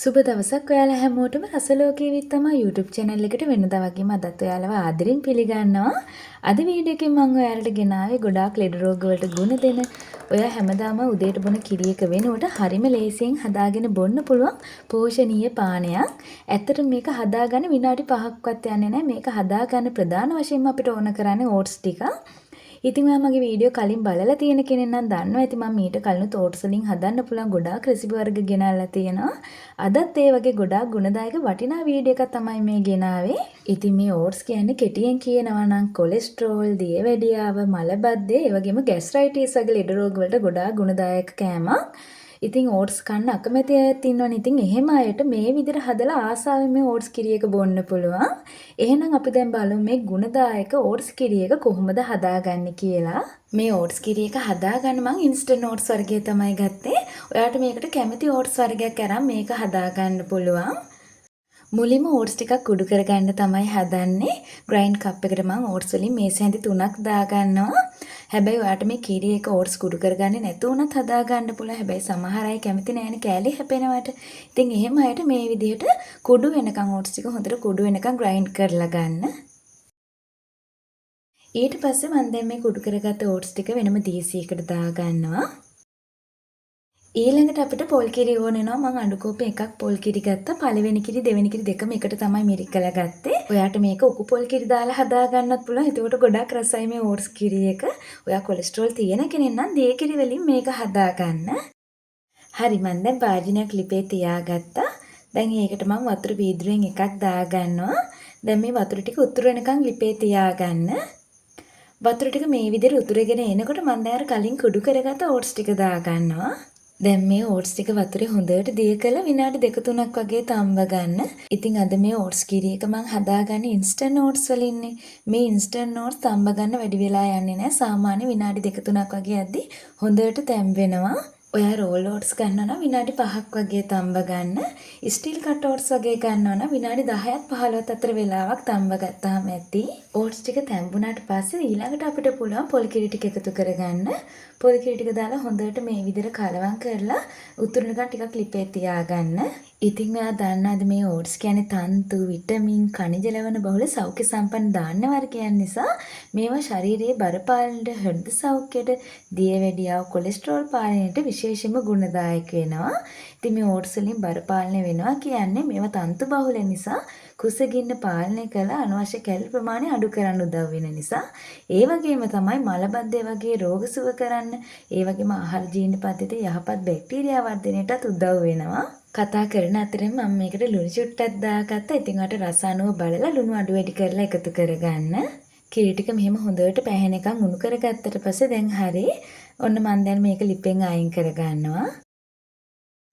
සුබ දවසක් ඔයාලා හැමෝටම රසලෝකයේ විත්තමා YouTube channel එකට වෙනදා වගේම අදත් ඔයාලව ආදරෙන් පිළිගන්නවා. අද වීඩියෝ එකෙන් මම ඔයාලට ගෙනාවේ ගොඩාක් ලෙඩ රෝග වලට ගුණ දෙන ඔයා හැමදාම උදේට බොන කිරි එක වෙනුවට හරිම ලේසියෙන් හදාගෙන බොන්න පුළුවන් පෝෂණීය පානයක්. ඇත්තටම මේක හදාගන්න විනාඩි 5ක්වත් යන්නේ නැහැ. මේක හදාගන්න ප්‍රධාන වශයෙන්ම අපිට ඕන කරන්නේ ඕට්ස් ටික. ඉතින් ඔයා මගේ වීඩියෝ කලින් බලලා තියෙන කෙනෙක් නම් දන්නවා ඇති මම මීට කලින් ඕට්ස් වලින් හදන්න පුළුවන් ගොඩාක් රෙසිපි වර්ග ගෙනල්ලා තියෙනවා. අදත් ඒ වගේ ගොඩාක් ගුණදායක වටිනා වීඩියෝ එකක් තමයි මේ ගෙනාවේ. ඉතින් මේ ඕට්ස් කියන්නේ කෙටියෙන් කියනවා නම් කොලෙස්ටරෝල්, දියවැඩියාව, මලබද්ධය, ඒ වගේම ગેස්ට්‍රයිටිස් වගේ ලෙඩ රෝග වලට ගොඩාක් ගුණදායක කෑමක්. ඉතින් ඕට්ස් කන්න අකමැති අයත් ඉන්නවනේ. ඉතින් එහෙම අයට මේ විදිහට හදලා ආසාවෙන් මේ ඕට්ස් කිරි එක බොන්න පුළුවන්. එහෙනම් අපි දැන් බලමු මේ ගුණදායක ඕට්ස් කිරි එක කොහොමද හදාගන්නේ කියලා. මේ ඕට්ස් කිරි එක හදාගන්න මම ඉන්ස්ටන්ට් ඕට්ස් වර්ගය තමයි ගත්තේ. ඔයාලට මේකට කැමති ඕට්ස් වර්ගයක් අරන් මේක හදාගන්න පුළුවන්. මුලින්ම ඕට්ස් ටිකක් කුඩු කරගන්න තමයි හදන්නේ. ග්‍රයින්ඩ් කප් එකට මම ඕට්ස් වලින් මේස හැඳි 3ක් දාගන්නවා. හැබැයි ඔයාලට මේ කිරි එක ඕට්ස් කුඩු කරගන්නේ නැතු වුණත් හදාගන්න පුළුවන්. හැබැයි සමහර අය කැමති නෑනේ කෑලි හැපෙනවට. ඉතින් එහෙම අයට මේ විදිහට කුඩු වෙනකන් ඕට්ස් ටික හොඳට කුඩු වෙනකන් ග්‍රයින්ඩ් කරලා ගන්න. ඊට පස්සේ මම දැන් මේ කුඩු කරගත්ත ඕට්ස් ටික වෙනම දීසියකට දාගන්නවා. ඊළඟට අපිට පොල් කිරි ඕන වෙනවා. මම අඬු කෝප්පේ එකක් පොල් කිරි ගත්තා. පළවෙනි කිරි දෙවෙනි කිරි දෙකම එකට තමයි මිරිකලා ගත්තේ. ඔයාට මේක උකු පොල් කිරි දාලා හදා ගන්නත් පුළුවන්. එතකොට ගොඩක් රසයි මේ ඕට්ස් කිරි එක. ඔයා කොලෙස්ටරෝල් තියෙන කෙනෙක් නම් දිය කිරි වලින් මේක හදා ගන්න. හරි මම දැන් භාජනයක් ලිපේ තියාගත්තා. දැන් ඒකට මම වතුර වීදුරුවෙන් එකක් දාගන්නවා. දැන් මේ වතුර ටික උතුර වෙනකන් ලිපේ තියාගන්න. වතුර ටික මේ විදිහට උතුරගෙන එනකොට මම දැන් කලින් කුඩු කරගත්ත ඕට්ස් ටික දාගන්නවා. දැන් මේ ඕට්ස් ටික වතුරේ හොඳට දිය කරලා විනාඩි 2-3ක් වගේ තම්බ ගන්න. ඉතින් අද මේ ඕට්ස් කිරි එක මම හදාගන්නේ ඉන්ස්ටන්ට් ඕට්ස් වලින්නේ. මේ ඉන්ස්ටන්ට් ඕට්ස් තම්බ ගන්න වැඩි වෙලා යන්නේ නැහැ. සාමාන්‍ය විනාඩි 2-3ක් වගේ යද්දි හොඳට තැම්බෙනවා. ඔයා රෝල් ඕට්ස් ගන්නවා නම් විනාඩි 5ක් වගේ තම්බ ගන්න. ස්ටිල් කට් ඕට්ස් වගේ ගන්නවා නම් විනාඩි 10ත් 15ත් අතර වෙලාවක් තම්බ ගත්තාම ඇති. ඕට්ස් ටික තැම්බුණාට පස්සේ ඊළඟට අපිට පුළුවන් පොල් කිරි ටික එකතු කරගන්න. පොල් කිරි ටික දාලා හොඳට මේ විදිහට කලවම් කරලා උතුරනකන් ටිකක් ලිපේ තියාගන්න. ඉතින් ඔයා දන්නවද මේ ඕට්ස් කියන්නේ තන්තු, විටමින්, ඛනිජ ලවණ බහුල සෞඛ්‍ය සම්පන්න ධාන්‍ය වර්ගයන් නිසා මේවා ශරීරයේ බර පාලනයට, හෘද සෞඛ්‍යයට, දියවැඩියාව, කොලෙස්ටරෝල් පාලනයට විශේෂයෙන්ම ගුණදායක වෙනවා. ඉතින් මේ ඕට්ස් වලින් බර පාලනය වෙනවා කියන්නේ මේවා තන්තු බහුල නිසා කුසගින්න පාලනය කළ අනවශ්‍ය කැලරි ප්‍රමාණය අඩු කරන්න උදව් වෙන නිසා ඒ වගේම තමයි මලබද්ධය වගේ රෝග සුව කරන්න ඒ වගේම ආහාර ජීර්ණ පද්ධතියේ යහපත් බැක්ටීරියා වර්ධනයටත් උදව් වෙනවා. කතා කරන අතරේ මම මේකට ලුණු චුට්ටක් දාගත්තා. ඉතින් අට රස අනුව බලලා ලුණු අඩු වැඩි කරලා එකතු කරගන්න. කිරි ටික මෙහෙම හොඳට පැහැෙනකන් උණු කරගත්තට පස්සේ දැන් හරි. ඔන්න මම දැන් මේක ලිපෙන් අයින් කරගන්නවා.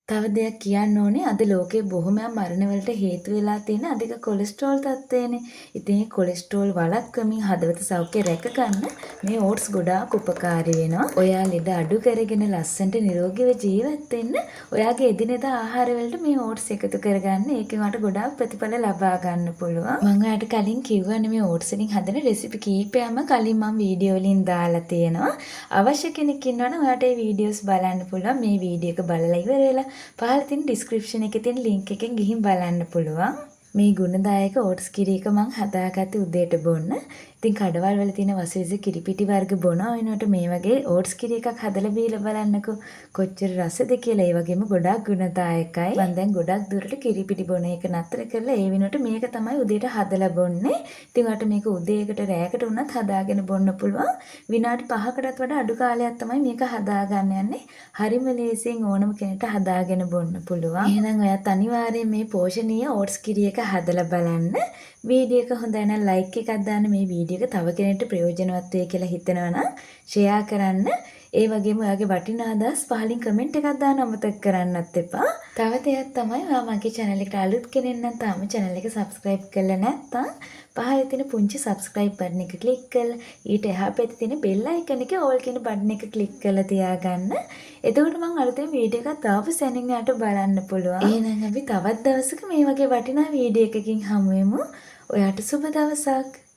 තව දෙයක් කියන්න ඕනේ අද ලෝකේ බොහොමයක් මරණ වලට හේතු වෙලා තියෙන අධික කොලෙස්ටරෝල් තත්ත්වයනේ. ඉතින් මේ කොලෙස්ටරෝල් වළක්වමින් හදවත සෞඛ්‍ය රැක ගන්න මේ ඕට්ස් ගොඩාක් උපකාරී වෙනවා. ඔයා ලෙඩ අඩු කරගෙන ලස්සනට නිරෝගීව ජීවත් වෙන්න ඔයාගේ එදිනෙදා ආහාර වලට මේ ඕට්ස් එකතු කරගන්න. ඒකෙන් වට ගොඩාක් ප්‍රතිඵල ලබා ගන්න පුළුවන්. මම ඔයාලට කලින් කිව්වනේ මේ ඕට්ස් වලින් හදන රෙසිපි කීපයක්ම කලින් මම වීඩියෝ වලින් දාලා තියෙනවා. අවශ්‍ය කෙනෙක් ඉන්නවනම් ඔයාලට මේ වීඩියෝස් බලන්න පුළුවන්. මේ වීඩියෝ එක බලලා ඉවර වෙලා පහළ තියෙන ඩිස්ක්‍රිප්ෂන් එකේ තියෙන ලින්ක් එකෙන් ගිහින් බලන්න පුළුවන්. මේ ගුණදායක ඕට්ස් කිරි එක මම හදාගත්තේ උදේට බොන්න. ඉතින් කඩවල් වල තියෙන වසවිස කිරිපිටි වර්ග බොනවා වෙනකොට මේ වගේ ඕට්ස් කිරි එකක් හදලා බීලා බලන්නකෝ කොච්චර රසද කියලා. ඒ වගේම ගොඩාක් ගුණදායකයි. මම දැන් ගොඩක් දුරට කිරිපිටි බොන එක නතර කරලා ඒ වෙනකොට මේක තමයි උදේට හදලා බොන්නේ. ඉතින් ඔයාලට මේක උදේකට රැයකට උනත් හදාගෙන බොන්න පුළුවන්. විනාඩි 5කටත් වඩා අඩු කාලයක් තමයි මේක හදාගන්න යන්නේ. හරිම ලේසියෙන් ඕනම කෙනෙක්ට හදාගෙන බොන්න පුළුවන්. එහෙනම් ඔයත් අනිවාර්යයෙන් මේ පෝෂණීය ඕට්ස් කිරි එක හදලා බලන්න. වීඩියෝ එක හොඳයි නම් ලයික් එකක් දාන්න. මේ වීඩියෝ එක තව කෙනෙක්ට ප්‍රයෝජනවත් වෙයි කියලා හිතනවා නම් ෂෙයා කරන්න. ඒ වගේම ඔයාගේ වටිනා අදහස් පහලින් කමෙන්ට් එකක් දාන්න අමතක කරන්නත් එපා. තව දෙයක් තමයි ඔයා මගේ channel එකට අලුත් කෙනෙක් නම් තාම channel එක subscribe කරලා නැත්නම් පහළ තියෙන පුංචි subscribe button එක click කරලා ඊට එහා පැත්තේ තියෙන bell icon එකේ all කියන button එක click කරලා තියාගන්න. එතකොට මම අලුතෙන් වීඩියෝ එකක් දාපු සැනින් යාට බලන්න පුළුවන්. එහෙනම් අපි තවත් දවසක මේ වගේ වටිනා වීඩියෝ එකකින් හමු වෙමු. ඔයාට සුබ දවසක්.